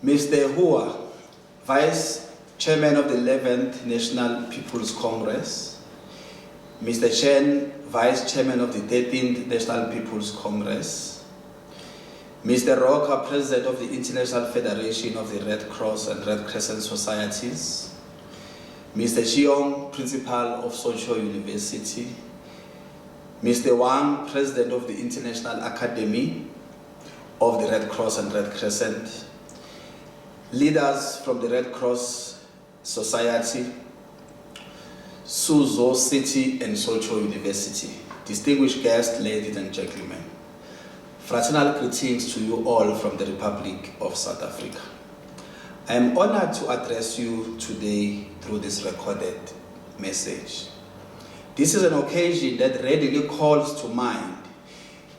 Mr. Hua, Vice Chairman of the 11th National People's Congress, Mr. Chen, Vice Chairman of the 13th National People's Congress, Mr. Roca, President of the International Federation of the Red Cross and Red Crescent Societies, Mr. Xiong, Principal of Soochow University, Mr. Wang, President of the International Academy of the Red Cross and Red Crescent, leaders from the Red Cross Society, Suzhou City and Soochow University, distinguished guests, ladies and gentlemen, fraternal greetings to you all from the Republic of South Africa. I am honored to address you today through this recorded message. This is an occasion that readily calls to mind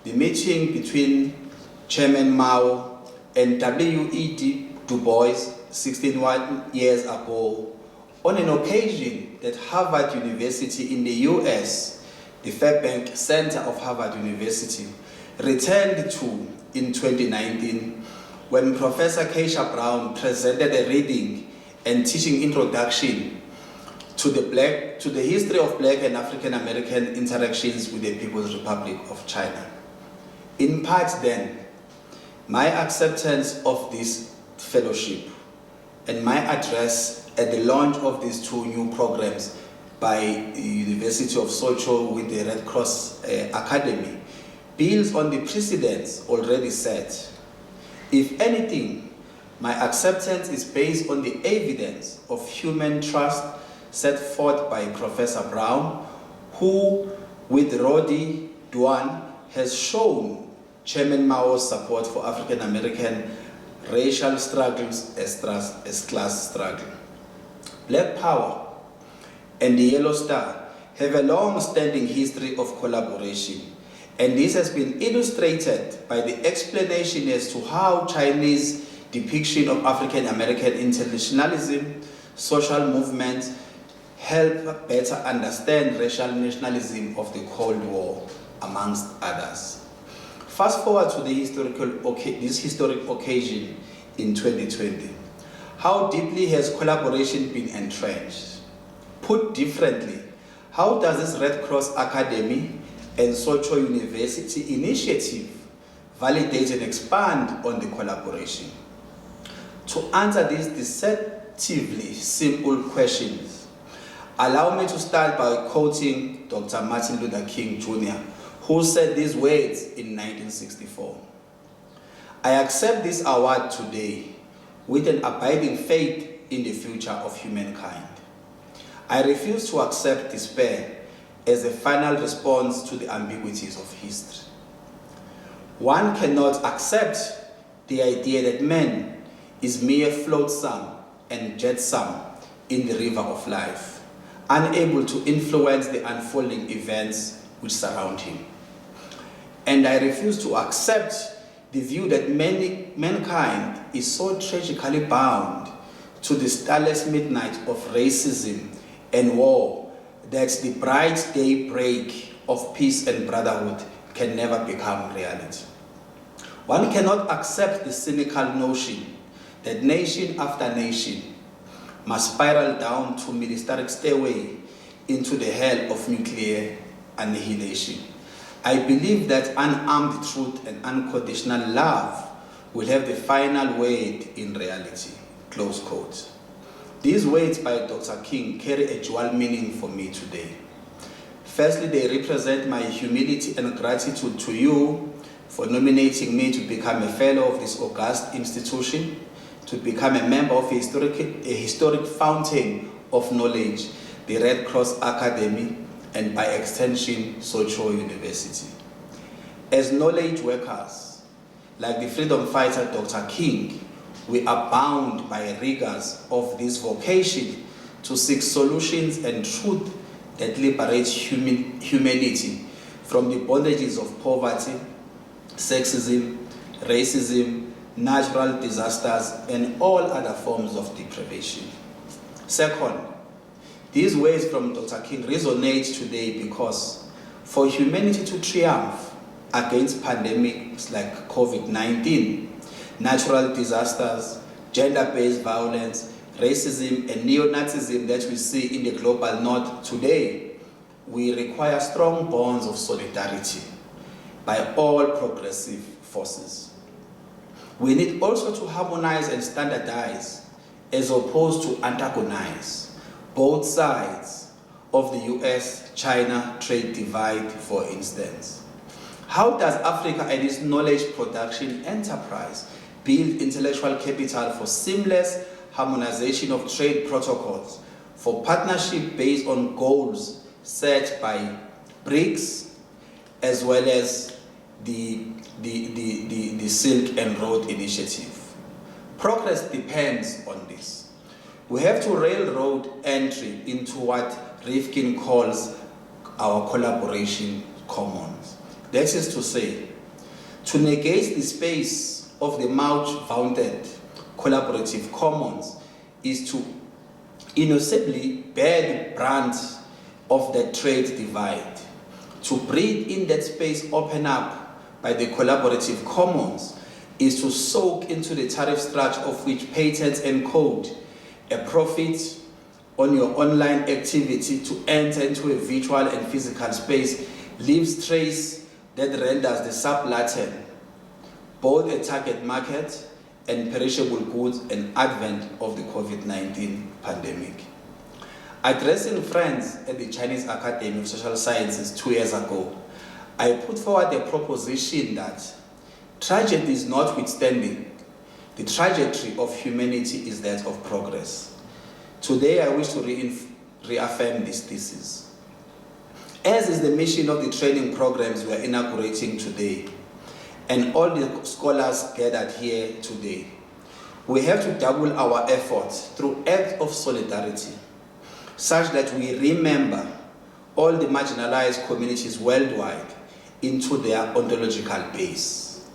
the meeting between Chairman Mao and W.E.D. Du Bois 61 years ago on an occasion that Harvard University in the US, the Fairbank Center of Harvard University, returned to in 2019 when Professor Keisha Brown presented a reading and teaching introduction to the history of Black and African American interactions with the People's Republic of China. In part then, my acceptance of this fellowship and my address at the launch of these two new programs by the University of Soochow with the Red Cross Academy builds on the precedents already set. If anything, my acceptance is based on the evidence of human trust set forth by Professor Brown, who, with Rodi Duan, has shown Chairman Mao's support for African American racial struggles as class struggle. Black Power and the Yellow Star have a long-standing history of collaboration, and this has been illustrated by the explanation as to how Chinese depiction of African American internationalism, social movements, help better understand racial nationalism of the Cold War, amongst others. Fast forward to this historic occasion in 2020. How deeply has collaboration been entrenched? Put differently, how does this Red Cross Academy and Soochow University initiative validate and expand on the collaboration? To answer these deceptively simple questions, allow me to start by quoting Dr. Martin Luther King Jr., who said these words in 1964. I accept this award today with an abiding faith in the future of humankind. I refuse to accept despair as a final response to the ambiguities of history. One cannot accept the idea that man is mere flotsam and jetsam in the river of life, unable to influence the unfolding events which surround him. And I refuse to accept the view that mankind is so tragically bound to the starless midnight of racism and war that the bright daybreak of peace and brotherhood can never become reality. One cannot accept the cynical notion that nation after nation must spiral down to military stairway into the hell of nuclear annihilation. I believe that unarmed truth and unconditional love will have the final word in reality. Close quote. These words by Dr. King carry a dual meaning for me today. Firstly, they represent my humility and gratitude to you for nominating me to become a fellow of this august institution, to become a member of a historic fountain of knowledge, the Red Cross Academy, and by extension, Soochow University. As knowledge workers, like the freedom fighter Dr. King, we are bound by rigors of this vocation to seek solutions and truth that liberates humanity from the bondages of poverty, sexism, racism, natural disasters, and all other forms of deprivation. Second, these words from Dr. King resonate today because for humanity to triumph against pandemics like COVID-19, natural disasters, gender-based violence, racism, and neo-Nazism that we see in the global north today, we require strong bonds of solidarity by all progressive forces. We need also to harmonize and standardize as opposed to antagonize both sides of the US-China trade divide, for instance. How does Africa and its knowledge production enterprise build intellectual capital for seamless harmonization of trade protocols, for partnership based on goals set by BRICS, as well as the Silk and Road Initiative? Progress depends on this. We have to railroad entry into what Rifkin calls our collaboration commons. That is to say, to negate the space of the much-vaunted collaborative commons is to innocently bear the brunt of the trade divide. To breathe in that space opened up by the collaborative commons is to soak into the tariff structure of which patents encode a profit on your online activity to enter into a virtual and physical space leaves trace that renders the sub-Latin both a target market and perishable goods and advent of the COVID-19 pandemic. Addressing friends at the Chinese Academy of Social Sciences 2 years ago, I put forward a proposition that tragedies notwithstanding, the trajectory of humanity is that of progress. Today I wish to reaffirm this thesis. As is the mission of the training programs we are inaugurating today, and all the scholars gathered here today, we have to double our efforts through acts of solidarity, such that we remember all the marginalized communities worldwide into their ontological base.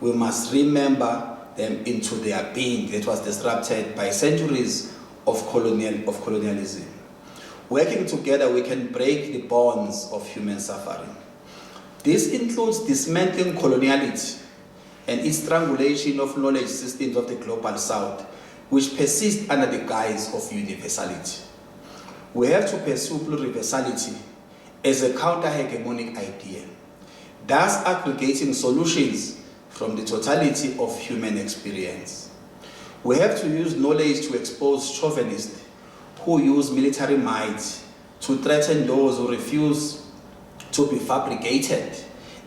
We must remember them into their being that was disrupted by centuries of colonialism. Working together, we can break the bonds of human suffering. This includes dismantling coloniality and its strangulation of knowledge systems of the global south, which persist under the guise of universality. We have to pursue pluriversality as a counter-hegemonic idea, thus aggregating solutions from the totality of human experience. We have to use knowledge to expose chauvinists who use military might to threaten those who refuse to be fabricated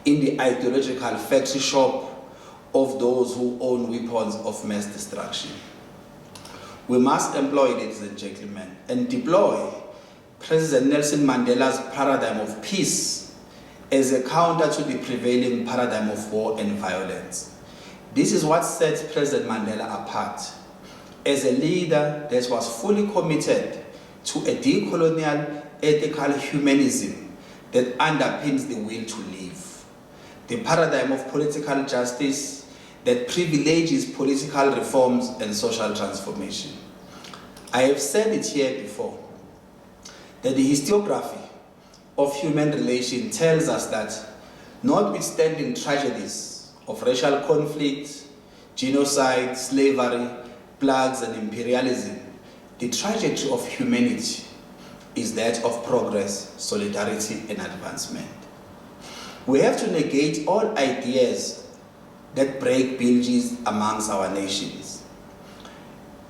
in the ideological factory shop of those who own weapons of mass destruction. We must employ, ladies and gentlemen, and deploy President Nelson Mandela's paradigm of peace as a counter to the prevailing paradigm of war and violence. This is what sets President Mandela apart as a leader that was fully committed to a decolonial ethical humanism that underpins the will to live. The paradigm of political justice that privileges political reforms and social transformation. I have said it here before, that the historiography of human relations tells us that notwithstanding tragedies of racial conflict, genocide, slavery, plagues, and imperialism, the trajectory of humanity is that of progress, solidarity, and advancement. We have to negate all ideas that break bridges amongst our nations.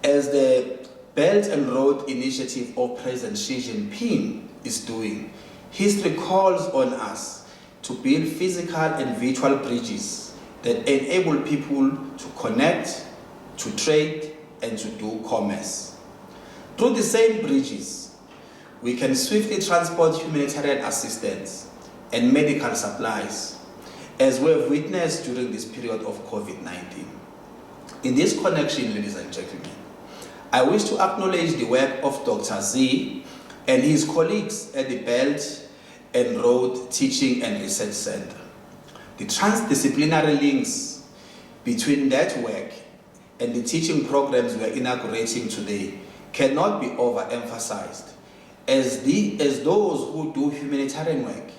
As the Belt and Road Initiative of President Xi Jinping is doing, history calls on us to build physical and virtual bridges that enable people to connect, to trade, and to do commerce. Through the same bridges, we can swiftly transport humanitarian assistance and medical supplies, as we have witnessed during this period of COVID-19. In this connection, ladies and gentlemen, I wish to acknowledge the work of Dr. Z and his colleagues at the Belt and Road Teaching and Research Center. The transdisciplinary links between that work and the teaching programs we are inaugurating today cannot be overemphasized, as those who do humanitarian work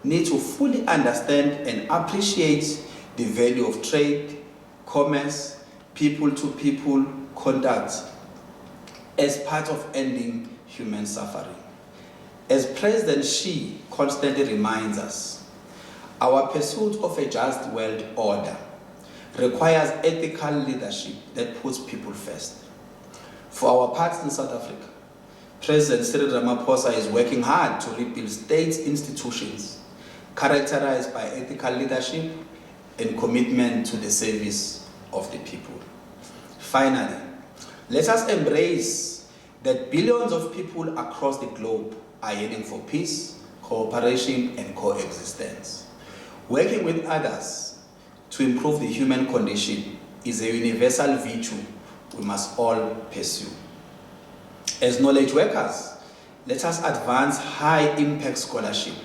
need to fully understand and appreciate the value of trade, commerce, people-to-people contact as part of ending human suffering. As President Xi constantly reminds us, our pursuit of a just world order requires ethical leadership that puts people first. For our part in South Africa, President Cyril Ramaphosa is working hard to rebuild state institutions characterized by ethical leadership and commitment to the service of the people. Finally, let us embrace that billions of people across the globe are yearning for peace, cooperation, and coexistence. Working with others to improve the human condition is a universal virtue we must all pursue. As knowledge workers, let us advance high-impact scholarship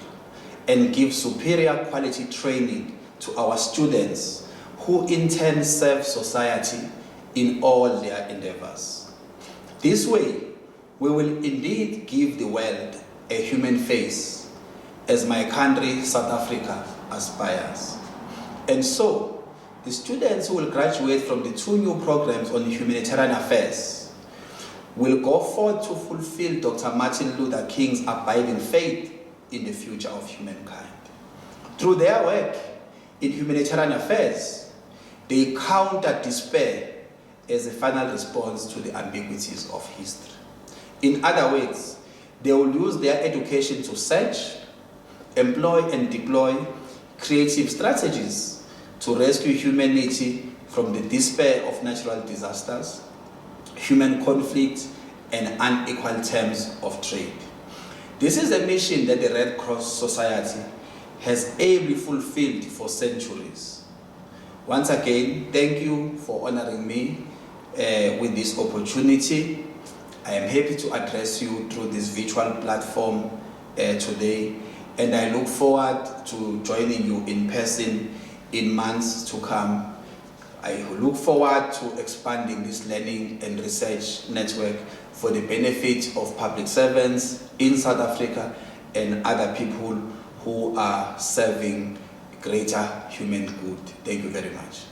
and give superior quality training to our students who in turn serve society in all their endeavors. This way, we will indeed give the world a human face as my country, South Africa, aspires. And so, the students who will graduate from the 2 new programs on humanitarian affairs will go forth to fulfill Dr. Martin Luther King's abiding faith in the future of humankind. Through their work in humanitarian affairs, they counter despair as a final response to the ambiguities of history. In other words, they will use their education to search, employ, and deploy creative strategies to rescue humanity from the despair of natural disasters, human conflict, and unequal terms of trade. This is a mission that the Red Cross Society has ably fulfilled for centuries. Once again, thank you for honoring me with this opportunity. I am happy to address you through this virtual platform today, and I look forward to joining you in person in months to come. I look forward to expanding this learning and research network for the benefit of public servants in South Africa and other people who are serving greater human good. Thank you very much.